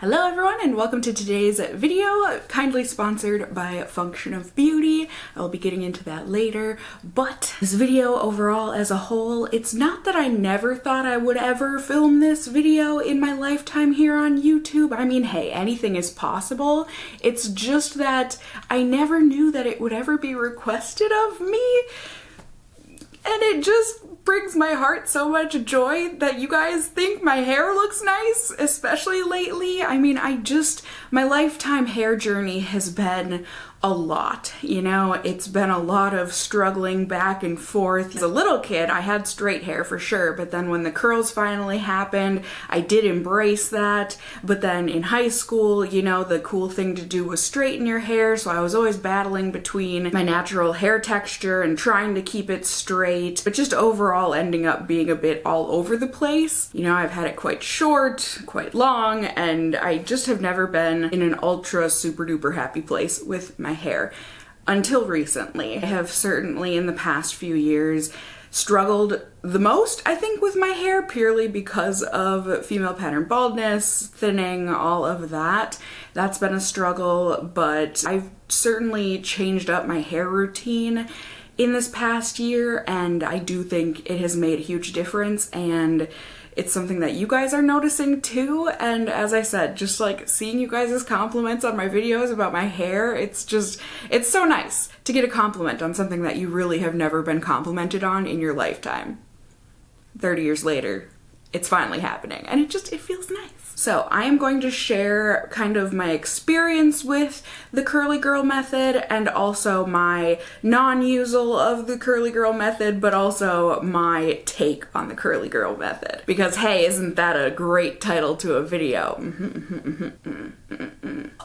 Hello everyone and welcome to today's video, kindly sponsored by Function of Beauty. I'll be getting into that later, but this video overall as a whole, it's not that I never thought I would ever film this video in my lifetime here on YouTube. I mean, hey, anything is possible. It's just that I never knew that it would ever be requested of me. And it just brings my heart so much joy that you guys think my hair looks nice, especially lately. I mean, my lifetime hair journey has been a lot, you know? It's been a lot of struggling back and forth. As a little kid, I had straight hair for sure, but then when the curls finally happened, I did embrace that. But then in high school, you know, the cool thing to do was straighten your hair, so I was always battling between my natural hair texture and trying to keep it straight, but just overall ending up being a bit all over the place. You know, I've had it quite short, quite long, and I just have never been in an ultra super duper happy place with my hair until recently. I have certainly in the past few years struggled the most, I think, with my hair purely because of female pattern baldness, thinning, all of that. That's been a struggle, but I've certainly changed up my hair routine in this past year, and I do think it has made a huge difference, and it's something that you guys are noticing too. And as I said, just like seeing you guys' compliments on my videos about my hair, it's so nice to get a compliment on something that you really have never been complimented on in your lifetime. 30 years later, it's finally happening, and it feels nice. So I am going to share kind of my experience with the curly girl method and also my non-usal of the curly girl method, but also my take on the curly girl method. Because hey, isn't that a great title to a video? I'll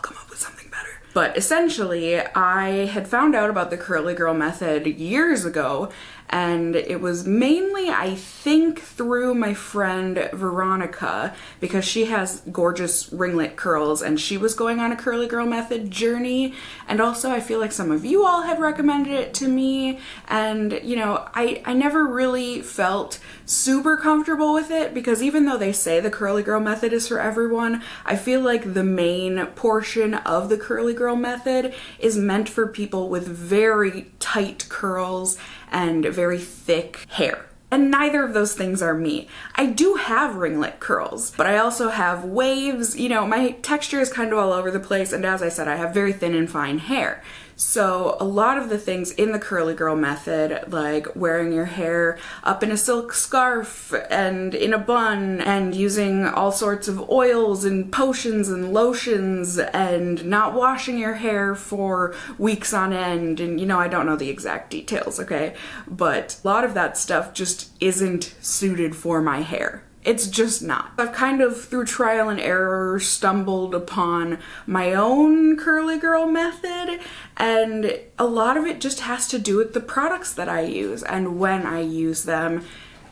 come up with something better. But essentially, I had found out about the curly girl method years ago, and it was mainly, I think, through my friend Veronica, because she has gorgeous ringlet curls and she was going on a curly girl method journey. And also I feel like some of you all had recommended it to me, and you know, I never really felt super comfortable with it, because even though they say the curly girl method is for everyone, I feel like the main portion of the curly girl method is meant for people with very tight curls and very thick hair. And neither of those things are me. I do have ringlet curls, but I also have waves. You know, my texture is kind of all over the place, and as I said, I have very thin and fine hair. So a lot of the things in the curly girl method, like wearing your hair up in a silk scarf and in a bun, and using all sorts of oils and potions and lotions, and not washing your hair for weeks on end, and you know, I don't know the exact details, okay? But a lot of that stuff just isn't suited for my hair. It's just not. I've kind of, through trial and error, stumbled upon my own curly girl method, and a lot of it just has to do with the products that I use and when I use them,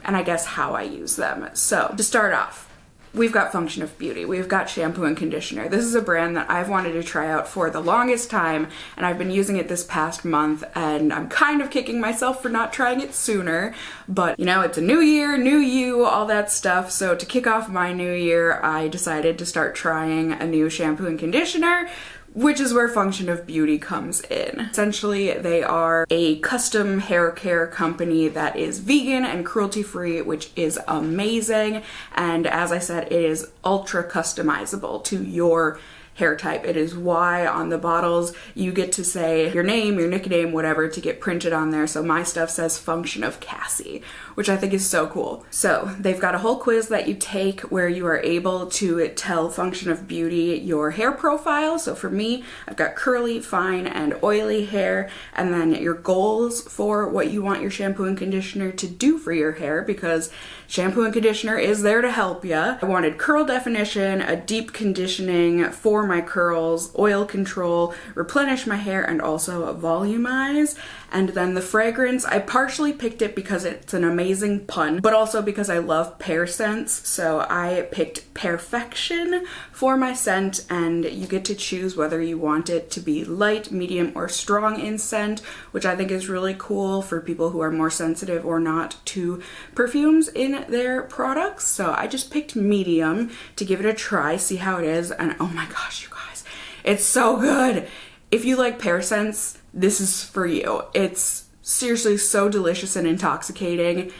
and I guess how I use them. So, to start off, we've got Function of Beauty. We've got shampoo and conditioner. This is a brand that I've wanted to try out for the longest time, and I've been using it this past month, and I'm kind of kicking myself for not trying it sooner, but you know, it's a new year, new you, all that stuff. So to kick off my new year, I decided to start trying a new shampoo and conditioner, which is where Function of Beauty comes in. Essentially, they are a custom hair care company that is vegan and cruelty-free, which is amazing. And as I said, it is ultra customizable to your hair type. It is why on the bottles you get to say your name, your nickname, whatever, to get printed on there. So my stuff says Function of Cassie, which I think is so cool. So they've got a whole quiz that you take where you are able to tell Function of Beauty your hair profile. So for me, I've got curly, fine, and oily hair, and then your goals for what you want your shampoo and conditioner to do for your hair, because shampoo and conditioner is there to help you. I wanted curl definition, a deep conditioning for my curls, oil control, replenish my hair, and also volumize. And then the fragrance, I partially picked it because it's an amazing pun, but also because I love pear scents. So I picked Perfection for my scent, and you get to choose whether you want it to be light, medium, or strong in scent, which I think is really cool for people who are more sensitive or not to perfumes in in their products, so I just picked medium to give it a try, see how it is, and oh my gosh, you guys, it's so good. If you like pear scents, this is for you. It's seriously so delicious and intoxicating.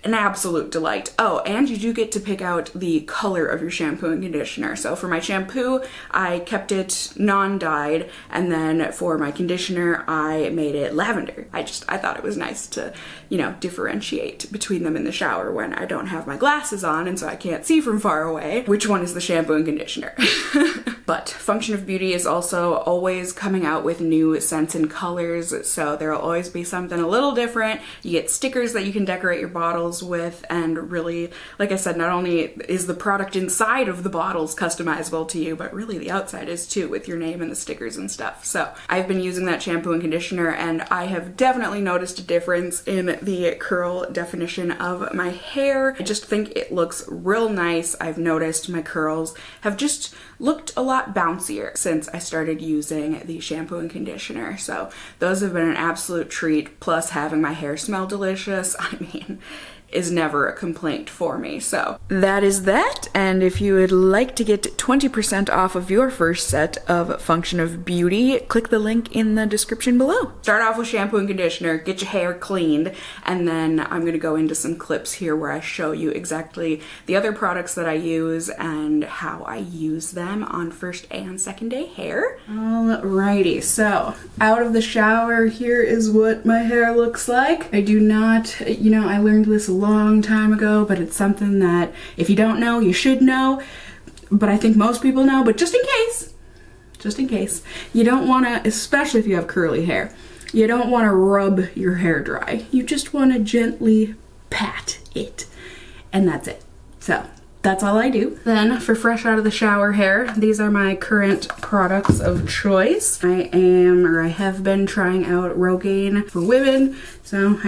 An absolute delight. Oh, and you do get to pick out the color of your shampoo and conditioner. So for my shampoo, I kept it non-dyed, and then for my conditioner, I made it lavender. I thought it was nice to, you know, differentiate between them in the shower when I don't have my glasses on and so I can't see from far away which one is the shampoo and conditioner. But Function of Beauty is also always coming out with new scents and colors, so there'll always be something a little different. You get stickers that you can decorate your bottles with, and really, like I said, not only is the product inside of the bottles customizable to you, but really the outside is too, with your name and the stickers and stuff. So I've been using that shampoo and conditioner, and I have definitely noticed a difference in the curl definition of my hair. I just think it looks real nice. I've noticed my curls have just looked a lot bouncier since I started using the shampoo and conditioner. So those have been an absolute treat, plus having my hair smell delicious, I mean, is never a complaint for me. So that is that, and if you would like to get 20% off of your first set of Function of Beauty, click the link in the description below. Start off with shampoo and conditioner, get your hair cleaned, and then I'm gonna go into some clips here where I show you exactly the other products that I use and how I use them on first and second day hair. Alrighty, so out of the shower, here is what my hair looks like. I do not, you know, I learned this a long time ago, but it's something that if you don't know, you should know, but I think most people know, but just in case, you don't want to, especially if you have curly hair, you don't want to rub your hair dry. You just want to gently pat it, and that's it. So that's all I do. Then for fresh out of the shower hair, these are my current products of choice. I have been trying out Rogaine for women, so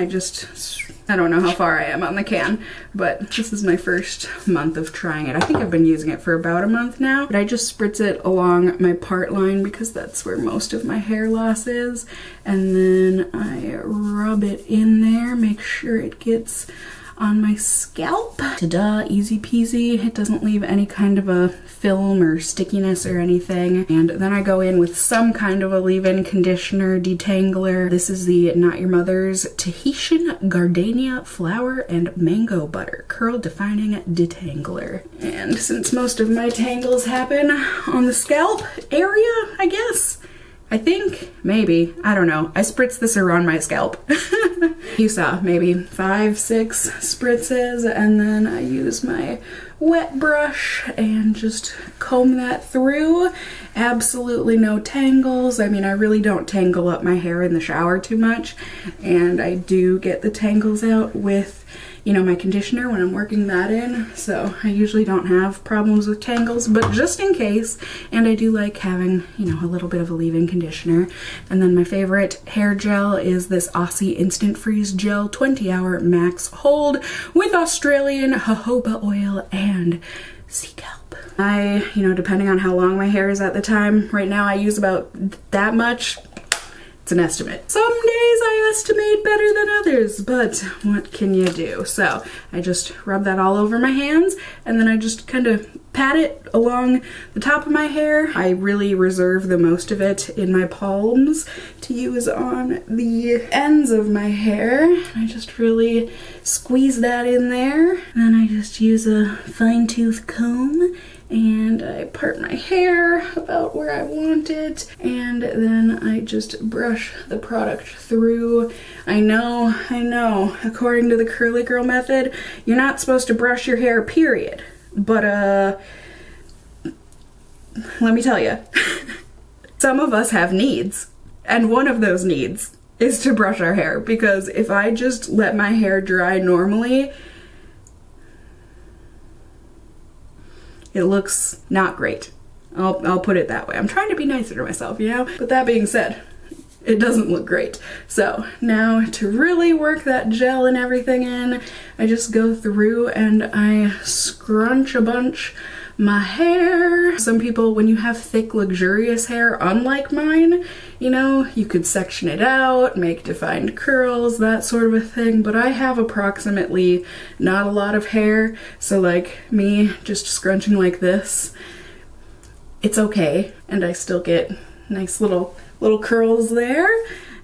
I don't know how far I am on the can, but this is my first month of trying it. I think I've been using it for about a month now, but I just spritz it along my part line because that's where most of my hair loss is, and then I rub it in there, make sure it gets on my scalp. Ta-da, easy peasy. It doesn't leave any kind of a film or stickiness or anything. And then I go in with some kind of a leave-in conditioner detangler. This is the Not Your Mother's Tahitian Gardenia Flower and Mango Butter Curl Defining Detangler. And since most of my tangles happen on the scalp area, I guess, I think, maybe, I don't know. I spritz this around my scalp. You saw maybe 5-6 spritzes, and then I use my wet brush and just comb that through. Absolutely no tangles. I mean, I really don't tangle up my hair in the shower too much, and I do get the tangles out with, you know, my conditioner when I'm working that in, so I usually don't have problems with tangles, but just in case, and I do like having, you know, a little bit of a leave-in conditioner. And then my favorite hair gel is this Aussie Instant Freeze Gel 20-hour max hold with Australian jojoba oil and sea kelp. You know, depending on how long my hair is at the time, right now I use about that much. It's an estimate. Some days I estimate better than others, but what can you do? So I just rub that all over my hands, and then I just kind of pat it along the top of my hair. I really reserve the most of it in my palms to use on the ends of my hair. I just really squeeze that in there. Then I just use a fine-tooth comb and I part my hair about where I want it, and then I just brush the product through. I know, according to the curly girl method, you're not supposed to brush your hair, period. But, let me tell you, some of us have needs, and one of those needs is to brush our hair, because if I just let my hair dry normally, it looks not great. I'll put it that way. I'm trying to be nicer to myself, you know? But that being said, it doesn't look great. So now to really work that gel and everything in, I just go through and I scrunch a bunch my hair. Some people, when you have thick, luxurious hair, unlike mine, you know, you could section it out, make defined curls, that sort of a thing. But I have approximately not a lot of hair, so like me just scrunching like this, it's okay. And I still get nice little curls there.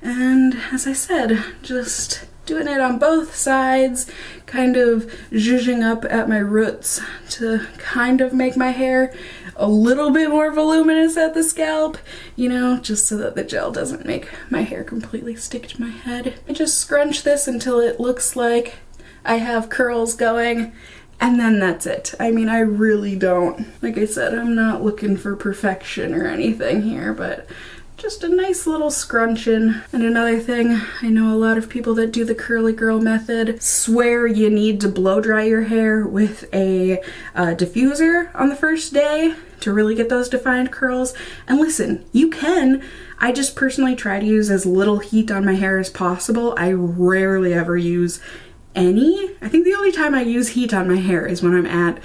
And as I said, just doing it on both sides, kind of zhuzhing up at my roots to kind of make my hair a little bit more voluminous at the scalp, you know, just so that the gel doesn't make my hair completely stick to my head. I just scrunch this until it looks like I have curls going, and then that's it. I mean, I really don't, like I said, I'm not looking for perfection or anything here, but just a nice little scrunching. And another thing, I know a lot of people that do the curly girl method swear you need to blow dry your hair with a diffuser on the first day to really get those defined curls. And listen, you can. I just personally try to use as little heat on my hair as possible. I rarely ever use any. I think the only time I use heat on my hair is when I'm at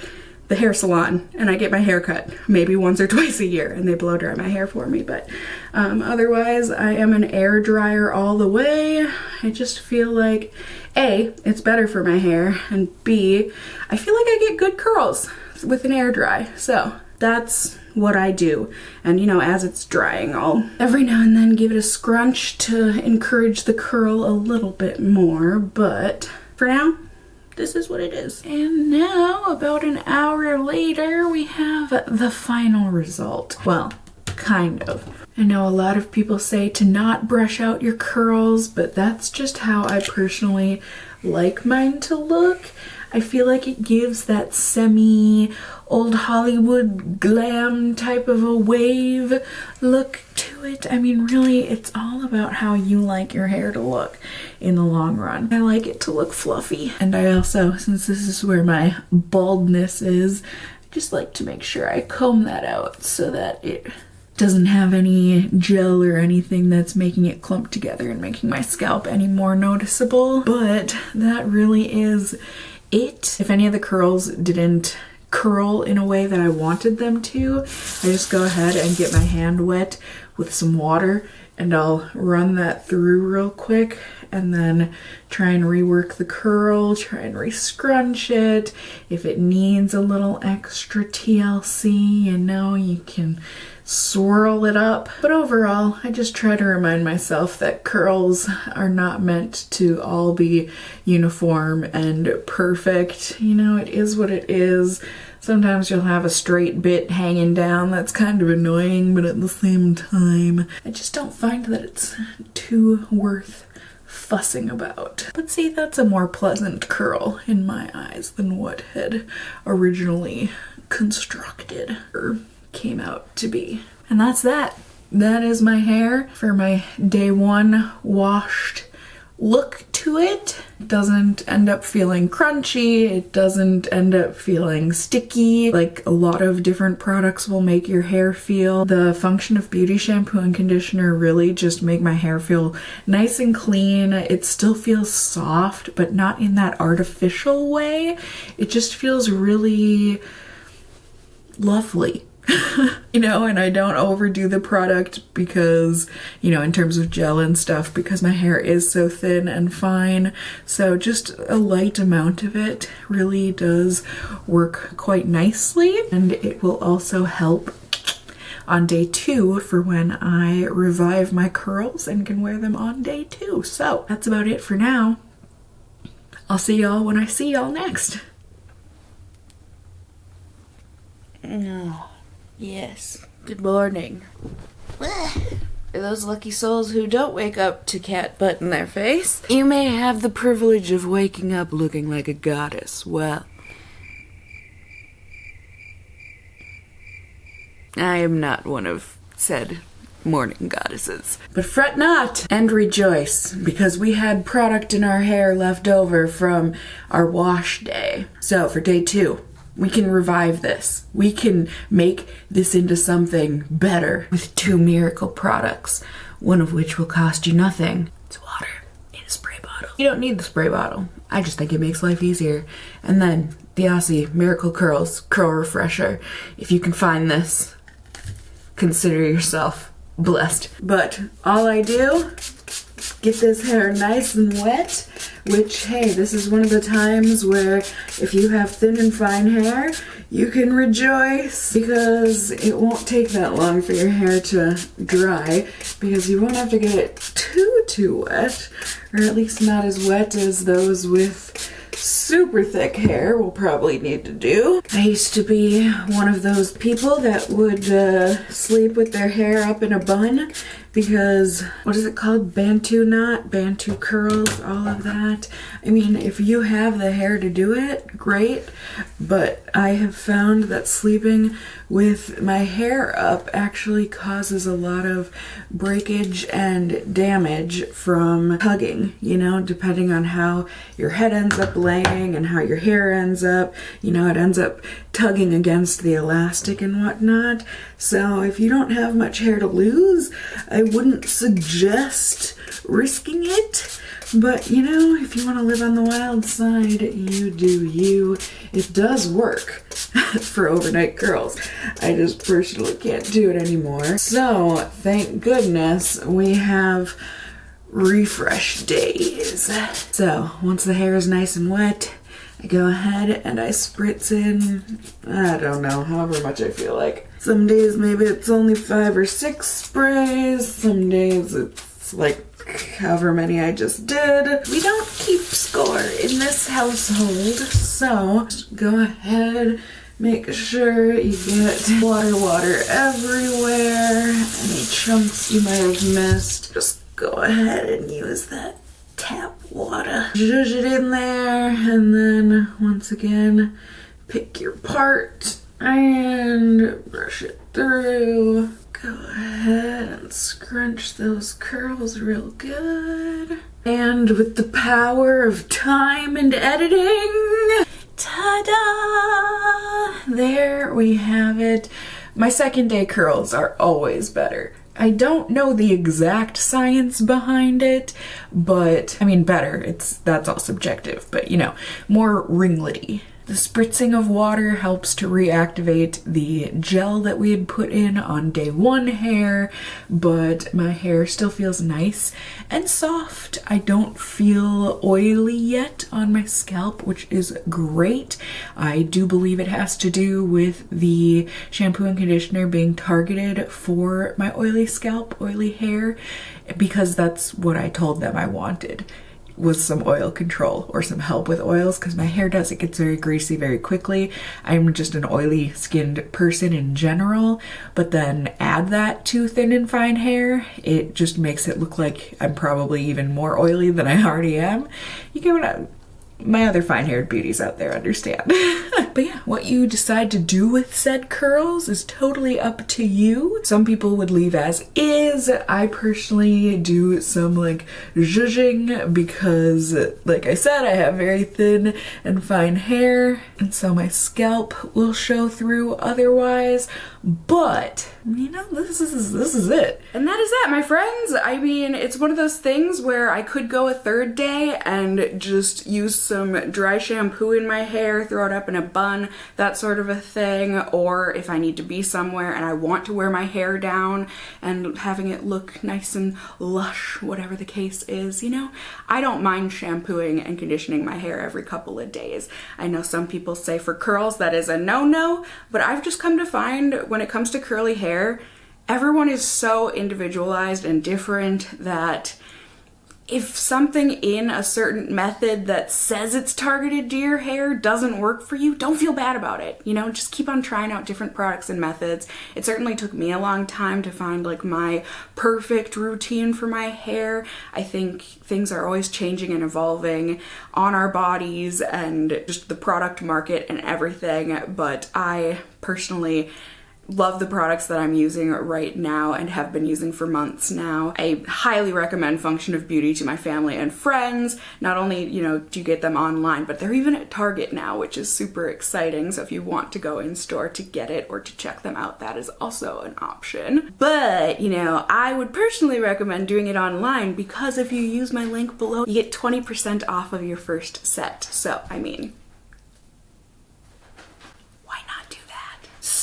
the hair salon and I get my hair cut maybe once or twice a year and they blow dry my hair for me, but otherwise I am an air dryer all the way. I just feel like A, it's better for my hair, and B, I feel like I get good curls with an air dry. So that's what I do. And you know, as it's drying, I'll every now and then give it a scrunch to encourage the curl a little bit more, but for now, this is what it is. And now, about an hour later, we have the final result. Well, kind of. I know a lot of people say to not brush out your curls, but that's just how I personally like mine to look. I feel like it gives that semi old Hollywood glam type of a wave look to it. I mean, really, it's all about how you like your hair to look in the long run. I like it to look fluffy. And I also, since this is where my baldness is, I just like to make sure I comb that out so that it doesn't have any gel or anything that's making it clump together and making my scalp any more noticeable. But that really is it. If any of the curls didn't curl in a way that I wanted them to, I just go ahead and get my hand wet with some water and I'll run that through real quick and then try and rework the curl, try and re-scrunch it. If it needs a little extra TLC, you know, you can swirl it up. But overall, I just try to remind myself that curls are not meant to all be uniform and perfect. You know, it is what it is. Sometimes you'll have a straight bit hanging down that's kind of annoying, but at the same time, I just don't find that it's too worth fussing about. But see, that's a more pleasant curl in my eyes than what had originally constructed or came out to be. And that's that. That is my hair for my day one washed look to it. It doesn't end up feeling crunchy. It doesn't end up feeling sticky like a lot of different products will make your hair feel. The function of beauty shampoo and conditioner really just make my hair feel nice and clean. It still feels soft, but not in that artificial way. It just feels really lovely. You know, and I don't overdo the product because, you know, in terms of gel and stuff, because my hair is so thin and fine. So just a light amount of it really does work quite nicely. And it will also help on day 2 for when I revive my curls and can wear them on day 2. So that's about it for now. I'll see y'all when I see y'all next. Oh. Yes. Good morning. For those lucky souls who don't wake up to cat butt in their face, you may have the privilege of waking up looking like a goddess. Well, I am not one of said morning goddesses. But fret not and rejoice, because we had product in our hair left over from our wash day. So for day 2, we can revive this. We can make this into something better with 2 miracle products, one of which will cost you nothing. It's water in a spray bottle. You don't need the spray bottle. I just think it makes life easier. And then the Aussie Miracle Curls Curl Refresher. If you can find this, consider yourself blessed. But all I do, get this hair nice and wet, which, hey, this is one of the times where if you have thin and fine hair, you can rejoice because it won't take that long for your hair to dry, because you won't have to get it too wet, or at least not as wet as those with super thick hair will probably need to do. I used to be one of those people that would sleep with their hair up in a bun because, what is it called? Bantu knot, Bantu curls, all of that. I mean, if you have the hair to do it, great, but I have found that sleeping with my hair up actually causes a lot of breakage and damage from tugging, you know, depending on how your head ends up laying and how your hair ends up, you know, it ends up tugging against the elastic and whatnot. So if you don't have much hair to lose, I wouldn't suggest risking it. But, you know, if you want to live on the wild side, you do you. It does work for overnight curls. I just personally can't do it anymore. So, thank goodness we have refresh days. So, once the hair is nice and wet, I go ahead and I spritz in, I don't know, however much I feel like. Some days maybe it's only 5 or 6 sprays. Some days it's like however many I just did. We don't keep score in this household, so just go ahead, make sure you get water everywhere. Any chunks you might have missed, just go ahead and use that tap water. Zhuzh it in there, and then once again, pick your part and brush it through. Go ahead and scrunch those curls real good. And with the power of time and editing, ta-da! There we have it. My second day curls are always better. I don't know the exact science behind it, but I mean better, that's all subjective, but you know, more ringlety. The spritzing of water helps to reactivate the gel that we had put in on day 1 hair, but my hair still feels nice and soft. I don't feel oily yet on my scalp, which is great. I do believe it has to do with the shampoo and conditioner being targeted for my oily scalp, oily hair, because that's what I told them I wanted. Was some oil control or some help with oils, because my hair it gets very greasy very quickly. I'm just an oily skinned person in general, but then add that to thin and fine hair, it just makes it look like I'm probably even more oily than I already am. You get what my other fine-haired beauties out there understand. But yeah, what you decide to do with said curls is totally up to you. Some people would leave as is. I personally do some like zhuzhing because, like I said, I have very thin and fine hair, and so my scalp will show through otherwise. But, you know, this is it. And that is that, my friends. I mean, it's one of those things where I could go a third day and just use some dry shampoo in my hair, throw it up in a bun, that sort of a thing. Or if I need to be somewhere and I want to wear my hair down and having it look nice and lush, whatever the case is, you know, I don't mind shampooing and conditioning my hair every couple of days. I know some people say for curls that is a no-no, but I've just come to find when it comes to curly hair, everyone is so individualized and different that if something in a certain method that says it's targeted to your hair doesn't work for you, don't feel bad about it. You know, just keep on trying out different products and methods. It certainly took me a long time to find like my perfect routine for my hair. I think things are always changing and evolving on our bodies and just the product market and everything, but I personally love the products that I'm using right now and have been using for months now. I highly recommend Function of Beauty to my family and friends. Not only, you know, do you get them online, but they're even at Target now, which is super exciting. So if you want to go in store to get it or to check them out, that is also an option. But, you know, I would personally recommend doing it online because if you use my link below, you get 20% off of your first set. So, I mean,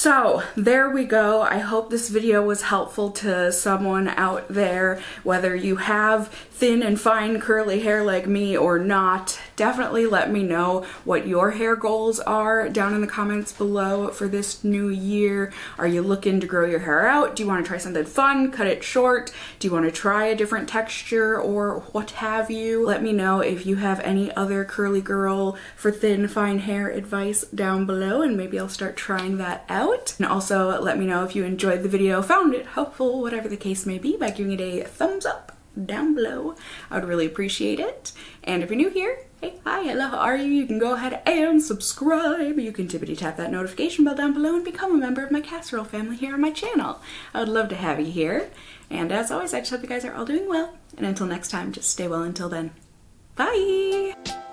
so there we go. I hope this video was helpful to someone out there, whether you have thin and fine curly hair like me or not. Definitely let me know what your hair goals are down in the comments below for this new year. Are you looking to grow your hair out? Do you want to try something fun, cut it short? Do you want to try a different texture or what have you? Let me know if you have any other curly girl for thin, fine hair advice down below, and maybe I'll start trying that out. And also let me know if you enjoyed the video, found it helpful, whatever the case may be, by giving it a thumbs up down below. I would really appreciate it. And if you're new here, hey, hi, hello, how are you? You can go ahead and subscribe. You can tippity tap that notification bell down below and become a member of my casserole family here on my channel. I would love to have you here. And as always, I just hope you guys are all doing well. And until next time, just stay well until then. Bye!